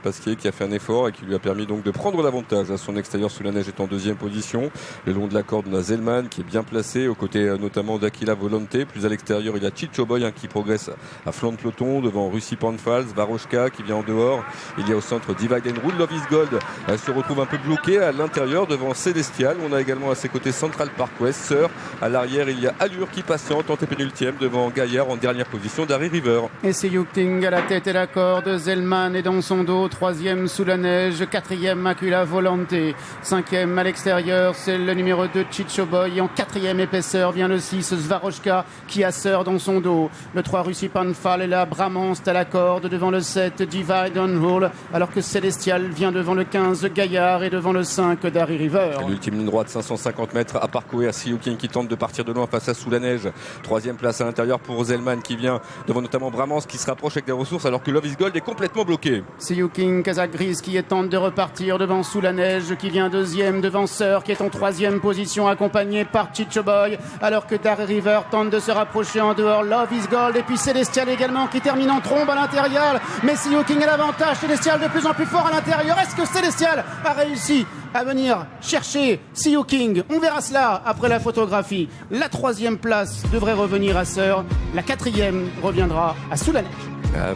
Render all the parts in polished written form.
Pasquier qui a fait un effort et qui lui a permis donc de prendre l'avantage. À son extérieur, Soulanège est en deuxième position. Le long de la corde, on a Zelman qui est bien placé, aux côtés notamment d'Aquila Volonté. Plus à l'extérieur, il y a Chicho Boy qui progresse à flanc de peloton devant Russie Panfals, Varoshka qui vient en dehors. Il y a au centre Divide and Rule. Love is Gold se retrouve un peu bloqué à l'intérieur devant Célestial. On a également à ses côtés Central Park West, Sœur. À l'arrière, il y a Allure qui patiente en pénultième devant Gaillard en dernière position, Dari River. Et c'est Yuking à la tête et la corde. Zelman est dans son dos. Troisième Soulanège. Quatrième Aquila Volante. Cinquième à l'extérieur, c'est le numéro 2 Chicho Boy. En quatrième épaisseur vient le 6 Svaroshka qui a Sœur dans son dos. Le 3 Russie Panfal est là. Bramance à la corde devant le 7 Divide and Rule. Alors que Célestial vient devant le 15 Gaillard et devant le 5 Dari River. L'ultime ligne droite, 550 mètres à parcourir. Yuking qui tente de partir de loin face à Soulanège. Troisième place à l'intérieur pour Zelman qui vient devant notamment Bramance qui se rapproche avec des ressources alors que Love is Gold est complètement bloqué. C'est Yuking Kazakh Grise qui tente de repartir devant Soulanège qui vient deuxième devant Sœur qui est en troisième position accompagné par Chicho Boy alors que Dari River tente de se rapprocher en dehors. Love is Gold et puis Célestial également qui termine en trombe à l'intérieur. Mais c'est Yuking à l'avantage. Célestial de plus en plus fort à l'intérieur. Est-ce que Célestial a réussi à venir chercher See You King? On verra cela après la photographie. La troisième place devrait revenir à Sœur. La quatrième reviendra à Soulanège.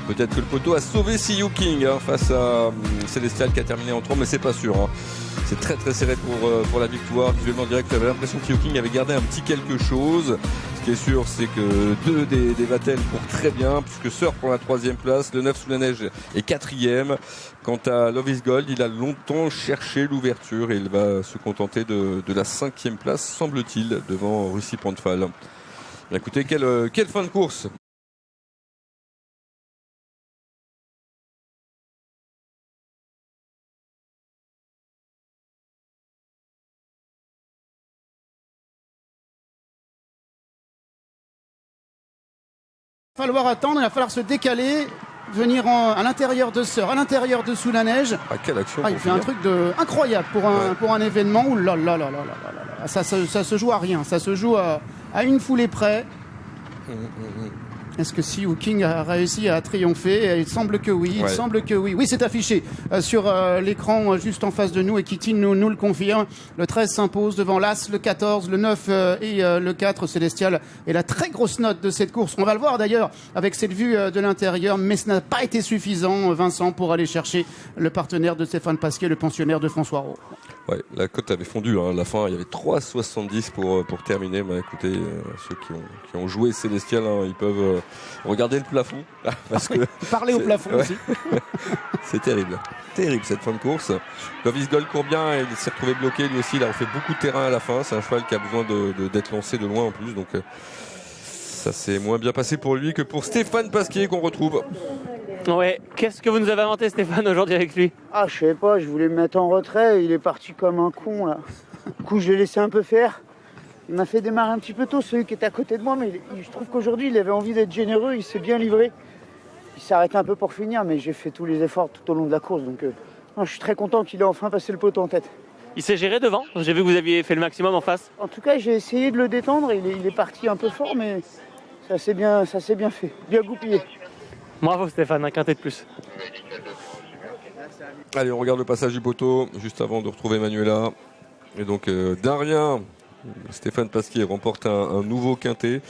Peut-être que le poteau a sauvé See You King face à Célestial qui a terminé en trombe, mais c'est pas sûr. C'est très très serré pour la victoire. Visuellement direct, j'avais l'impression que See You King avait gardé un petit quelque chose. Ce qui est sûr, c'est que deux des Vatel courent très bien, puisque Sœur prend la troisième place, le 9 Soulanège est quatrième. Quant à Love is Gold, il a longtemps cherché l'ouverture et il va se contenter de la cinquième place, semble-t-il, devant Russie Panfal. Écoutez, quelle fin de course! Il va falloir attendre, il va falloir se décaler, venir à l'intérieur de Sœur, à l'intérieur de Soulanège. Quelle action! Il fait un truc incroyable pour un événement. Ouh là là là là là là. Ça se joue à rien, ça se joue à une foulée près. Est-ce que See You King a réussi à triompher? Il semble que oui, ouais. Il semble que oui. Oui, c'est affiché sur l'écran juste en face de nous et Kitty nous le confirme. Le 13 s'impose devant l'As, le 14, le 9 et le 4 Célestial. Et la très grosse note de cette course, on va le voir d'ailleurs avec cette vue de l'intérieur, mais ce n'a pas été suffisant, Vincent, pour aller chercher le partenaire de Stéphane Pasquier, le pensionnaire de François Roux. Ouais, la cote avait fondu à la fin, il y avait 3,70 pour terminer. Écoutez, ceux qui ont joué Célestial, ils peuvent regarder le plafond. Parce que parler au plafond aussi. C'est terrible cette fin de course. Love is Gold court bien et il s'est retrouvé bloqué lui aussi, il a refait beaucoup de terrain à la fin. C'est un cheval qui a besoin d'être lancé de loin en plus, donc ça s'est moins bien passé pour lui que pour Stéphane Pasquier qu'on retrouve. Ouais, qu'est-ce que vous nous avez inventé Stéphane aujourd'hui avec lui? Je sais pas, je voulais me mettre en retrait, il est parti comme un con là. Du coup je l'ai laissé un peu faire. Il m'a fait démarrer un petit peu tôt, celui qui était à côté de moi, mais je trouve qu'aujourd'hui il avait envie d'être généreux, il s'est bien livré. Il s'est arrêté un peu pour finir, mais j'ai fait tous les efforts tout au long de la course, donc je suis très content qu'il ait enfin passé le poteau en tête. Il s'est géré devant? J'ai vu que vous aviez fait le maximum en face. En tout cas j'ai essayé de le détendre, il est parti un peu fort, mais ça s'est bien fait, bien goupillé. Bravo Stéphane, un quintet de plus. Allez, on regarde le passage du poteau juste avant de retrouver Manuela. Et donc d'un rien, Stéphane Pasquier remporte un nouveau quintet.